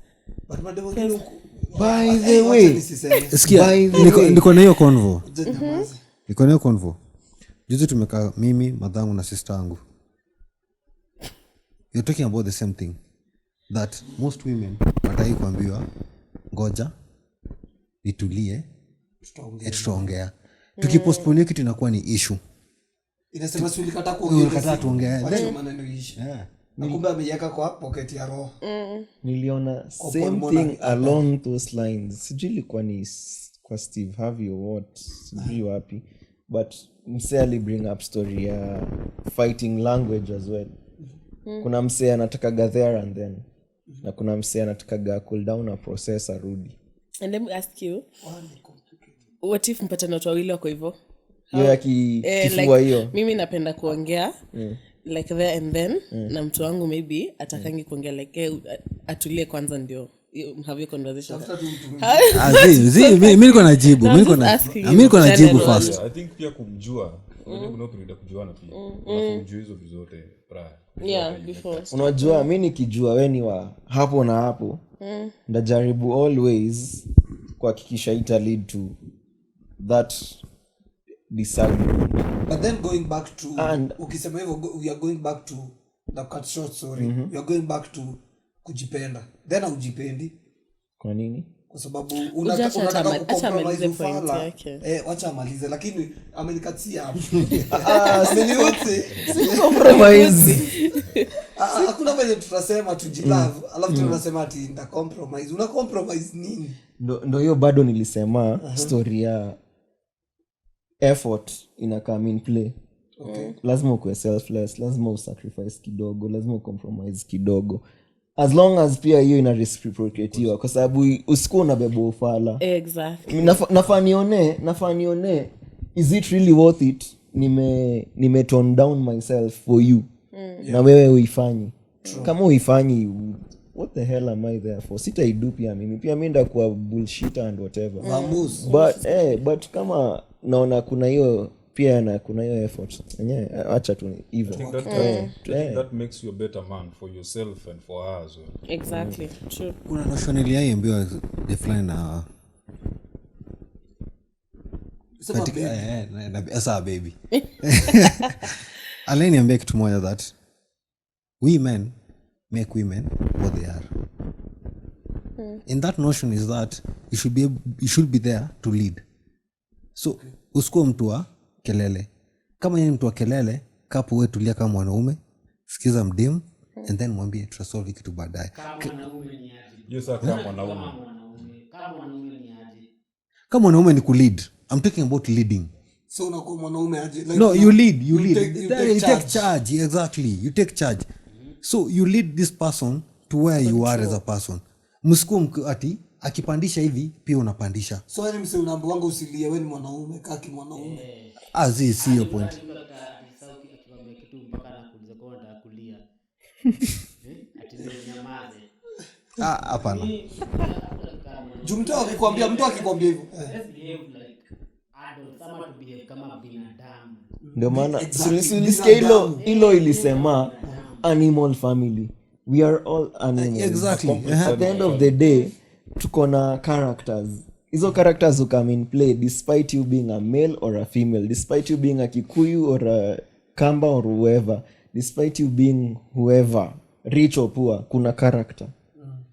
But by the way, niko na hiyo convo. Juzi tumekaa mimi, madhangu na sister yangu. You're talking about the same thing that most women wataki kuambiwa ngoja nitulie tutaongea. Tukipostpone kitu inakuwa ni issue. Inasema si ulikata tuongea maneno ishi. Nakumbe ameiweka kwa pocket ya roho. Niliona same thing along those lines. Sijui ilikuwa ni kwa Steve Harvey or what, sijui wapi, but msee ali bring up story ya fighting language as well. Kuna msee anataka there and then, na kuna msee anataka cool down a process arudi. And let me ask you, what if mpatana watu wawili wako hivyo? Hiyo ya kifua hiyo. Mimi napenda kuongea like there and then, na mtu wangu maybe atakangi kuongea like atulie kwanza ndio have your conversation. Mimi niko najibu first. I think pia kumjua, unajua kuna kujuana pia. Unafujua hizo vitu zote prior. Yeah, before. Unajua mimi nikijua wewe ni wa hapo na hapo, ndajaribu always kuhakikisha ita lead to that disagreement. But then going back to ukisema hivyo, we are going back to the cut short story. We are going back to kujipenda. Then ujipendi. Kwa nini? Kwa sababu unataka kucompromise point yake. Wacha amalize, lakini amenikatia hapo. Ameniwote. Compromise. hakuna venye tutasema tujilove alafu tunasema ati nda compromise. Una compromise nini? Ndo hiyo bado nilisema story ya effort ina come in play. Okay. Lazima ukuwe selfless, lazima usacrifice kidogo, lazima ucompromise kidogo, as long as pia hiyo ina reciprocatiwa, kwa sababu usikuwa unabeba ufala. Exactly. Nafaa nione is it really worth it, nime tone down myself for you. Na wewe uifanyi. Kama uifanyi, what the hell am I there for? Sitaidu pia mimi ndakuwa bullshit and whatever. But kama naona kuna hiyo pia na kuna hiyo effort acha tu hivyo. That makes you a better man for yourself and for her as well. Exactly. True. Kuna notion iliambiwa define na asa baby. Aliniambia kitu moja that we men make women what they are. And that notion is that you should be there to lead. So usikuwa mtu wa kelele. Kama yeye mtu wa kelele, kapo wewe tulia kama mwanaume, sikiza mdem and then mwambie tutasolve kitu baadaye. Kama mwanaume ni aje? Yes, kama mwanaume. Kama mwanaume ni aje? Kama mwanaume ni kulead. I'm talking about leading. So unakuwa mwanaume aje? Like, No, you lead. you take charge. Exactly. You take charge. So you lead this person to where you are as a person. Msikuwa ati akipandisha hivi pia unapandisha. So yani mse unaambiwa wangu usilie, wewe ni mwanaume, kaki mwanaume. Si hiyo point. Sauti akikwambia kitu mpaka anakuuliza kwa nini kulia. Ati nyamaze. Hapana. Mtu akikwambia hivyo. Let's behave like adults, ama to behave kama binadamu. Ndio maana Exactly. ulisikia hilo ilisema animal family. We are all animals. Exactly. At the end of the day tuko na characters. Hizo characters will come in play despite you being a male or a female, despite you being a Kikuyu or a Kamba or whoever, despite you being whoever, rich or poor, kuna character.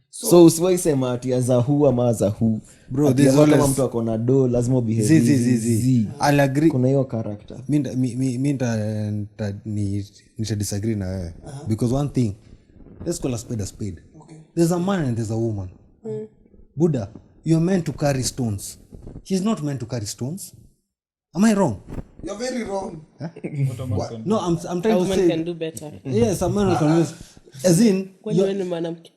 So usiwahi sema ati azahu ama azahu. Bro, there's always kama mtu akona do lazima behave. I'll agree. Kuna hiyo character. Mimi nita disagree na wewe. Because one thing, let's call a spade a spade. Okay. There's a man and there's a woman. Buddha, you're meant to carry stones. He's not meant to carry stones. Am I wrong? You're very wrong. No, I'm A trying to woman say can do better. yes, a man can do. As in When wewe ni mwanamke.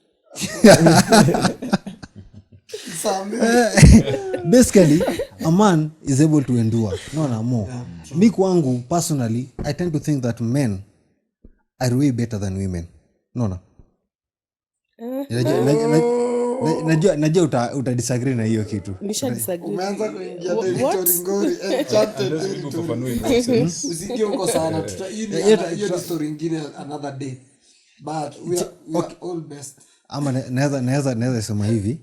basically a man is able to endure no more. Me kwangu personally I tend to think that men are way better than women. Najua uta disagree na hiyo kitu. Nisha disagree. Umeanza kuingia territory ngori enchanted. Usikie huko sana. Hiyo ni story nyingine another day. But we are all best. Ama naweza sema hivi,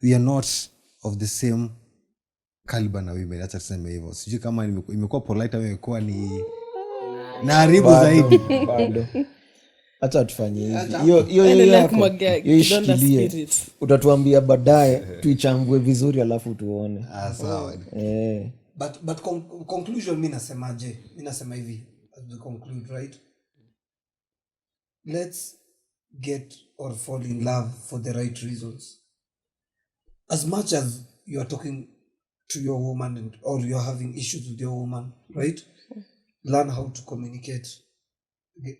we are not of the same caliber na women. Acha tuseme hivyo. Sijui kama imekuwa polite au imekuwa ni na haribu zaidi. Bado. Acha tufanye hivi. Hiyo ishikilie. Utatuambia baadaye tuichambue vizuri alafu tuone. Sawa. But conclusion mimi nasema hivi as we conclude, right? Let's get or fall in love for the right reasons. As much as you are talking to your woman or you are having issues with your woman, right? Learn how to communicate.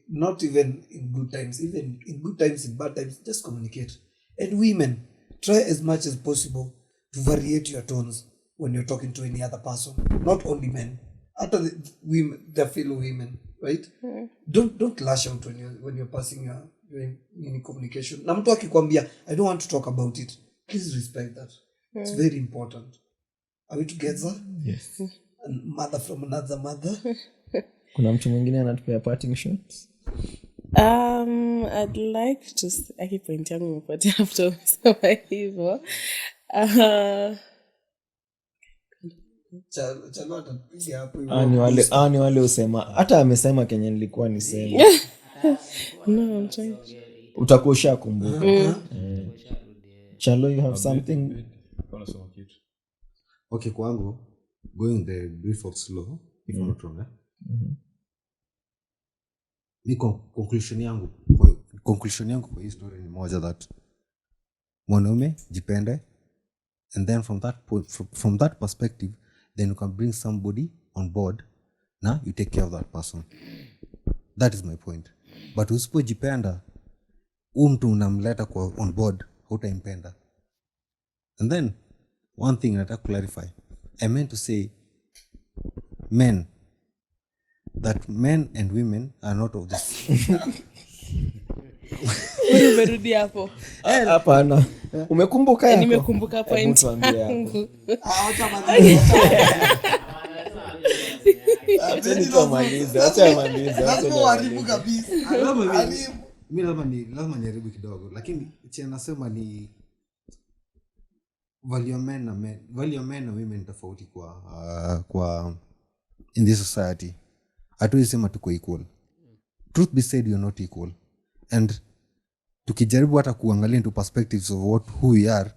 Not even in good times, even in good times, in bad times, just communicate. And women, try as much as possible to variate your tones when you're talking to any other person. Not only men, other the fellow women, right? Don't lash out when you're passing your communication. Na mtu akikwambia I don't want to talk about it, please respect that. It's very important. Are we together? Yes. And mother from another mother. Kuna mtu mwingine anatupea parting shots? I'd like to aki point yangu nipatie after sema hivyo. Chalo atapiga hapo. Ni wale usema hata amesema Kenya nilikuwa niseme. No, I'm trying. Utakuwa ushakumbuka. Chalo, you have something? Okay, kwangu going the Briffault slow if I'm not wrong. Mi conclusion yangu conclusion yangu kwa hii story ni moja, that mwanaume jipende, and then from that perspective then you can bring somebody on board na you take care of that person. That is my point. But usipojipenda, mtu unamleta kwa on board, hutampenda. And then one thing nataka clarify, I meant to say men, that men and women are not of this. Umerudi hapo. Hapana. Umekumbuka yako? Nimekumbuka point yangu. Acha maliza. Acha maliza. Lazima uharibu kabisa. Mimi lazima nijaribu kidogo, lakini chenye nasema ni value men na women tofauti kwa in this society. Hatuwezi sema tuko equal. Truth be said, you're not equal. And tukijaribu hata kuangalia into perspectives of who we are,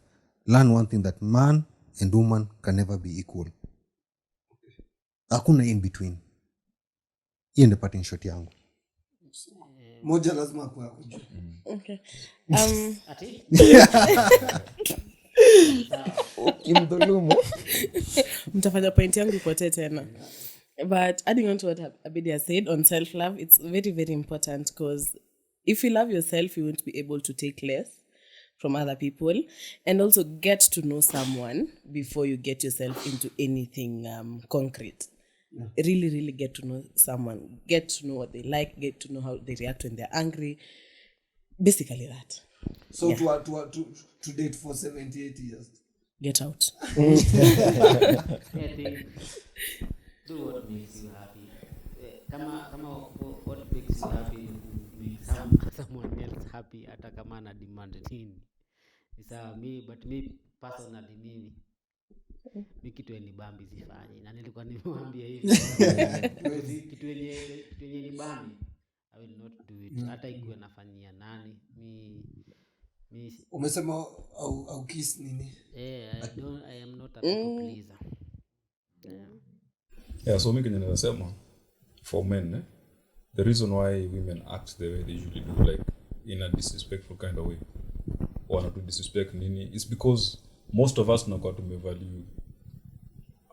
learn one thing, that man and woman can never be equal. Hakuna in between. Hiyo ndio parting shot yangu. Moja lazima kwa kujua. Okay. Ati? Ukimdhulumu. Mtafanya point yangu ipotee tena. But adding on to what Abidi has said on self-love, it's very, very important, because if you love yourself, you won't be able to take less from other people, and also get to know someone before you get yourself into anything concrete. Yeah. Really, really get to know someone. Get to know what they like. Get to know how they react when they're angry. Basically that. So yeah. to date for 78 years. Get out. Do what makes you happy. Kama what makes you happy makes someone else happy, hata kama ana demand nini. Sawa, but me personally mi kitu ni bambi sifanyi, na nilikuwa nimemwambia hivi. Kitu yenye ni bambi, I will not do it. Hata ikuwe nafanyia nani. Umesema au kiss nini? I am not a people pleaser. Yeah, so mimi kinaweza sema for men, the reason why women act the way they usually do, like in a disrespectful kind of way, or not to disrespect nini, is because most of us tunakuwa tumevalue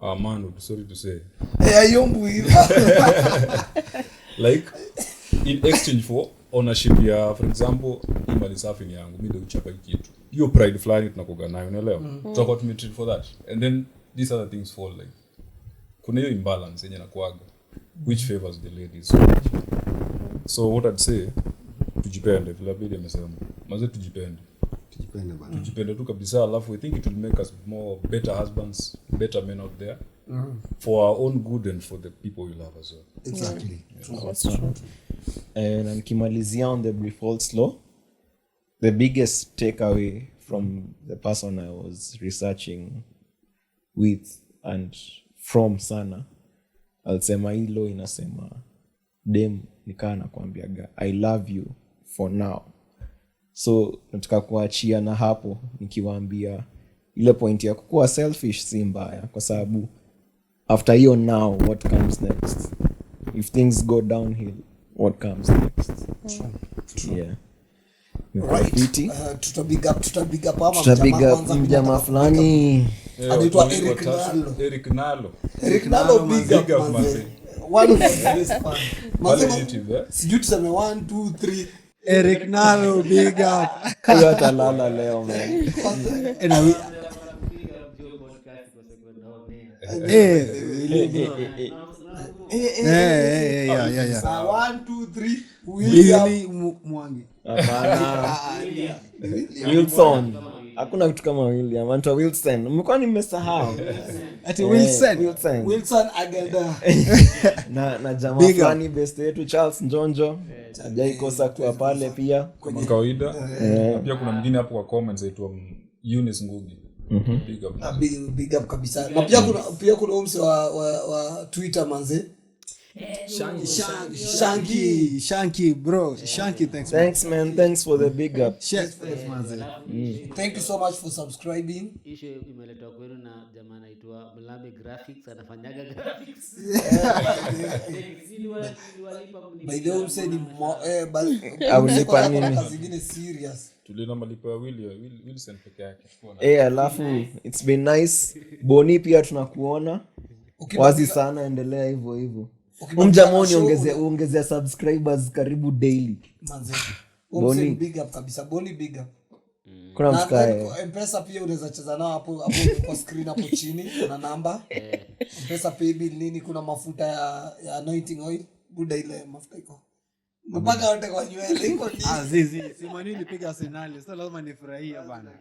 a man, sorry to say, ayombu hivi. Like in exchange for ownership ya, for example, imali safi ni yangu, mimi ndio uchapa kitu, hiyo pride fulani tunakoga nayo, unaelewa? Tutakuwa tumetreat for that, and then these other things fall, like kuna hiyo imbalance yenye nakuaga, which favors the ladies so much. So what I'd say, tujipende, vile Abidi amesema, maze tujipende bana, tujipende tu kabisa, alafu I think it will make us more better husbands, better men out there, for our own good and for the people we love as well. Exactly. That's true. And nikimalizia on the Briffault law, the biggest takeaway from the person I was researching with and from sana, alisema hii law inasema dem nikaa nakwambiaga I love you for now. So nataka kuachia na hapo nikiwaambia ile point ya kuwa selfish si mbaya, kwa sababu after hiyo now what comes next? If things go downhill, what comes next? True. Yeah. Right. Tutabiga mjamaa fulani anaitwa Eric Nalo big up manze. One of the best fan. Manze sijui tuseme 1 2 3 Eric Nalo big up. Huyo atalala leo man. Yeah. 1 2 3 William Mwangi. Wilson. Hakuna kitu kama William. Anaitwa Wilson. Mmekuwa nimesahau. Ati Wilson agenda. na jamaa fulani best yetu Charles Njonjo. Hajaikosa kuwa pale pia kama kawaida. Pia kuna mwingine hapo kwa comments aitwa Eunice Ngugi. Big up kabisa. Na pia kuna umse wa Twitter manze. Shanky bro. Shanky, thanks man. Thanks man, thanks for the big up. Chef manze. Thank you so much for subscribing. Issue imeletwa kwenu na jamaa anaitwa Mlame Graphics, anafanyaga graphics. By the way, say ni Aulipa nini? kazi zingine serious. Tulina malipo ya Wilson peke yake. Alafu it's been nice. Boni pia tunakuona. Wazi sana, endelea hivyo. Umjamoni ongezea subscribers karibu daily. Manze. Boni Big up kabisa. Boni big up. kuna msikae. M-Pesa pia unaweza cheza nao hapo kwa screen hapo chini kuna namba. M-Pesa pay bill nini, kuna mafuta ya anointing oil. Buda ile mafuta iko. Mpaka wote kwa nywele iko ni. Zizi, si manini piga Arsenal. Sasa lazima nifurahie bana.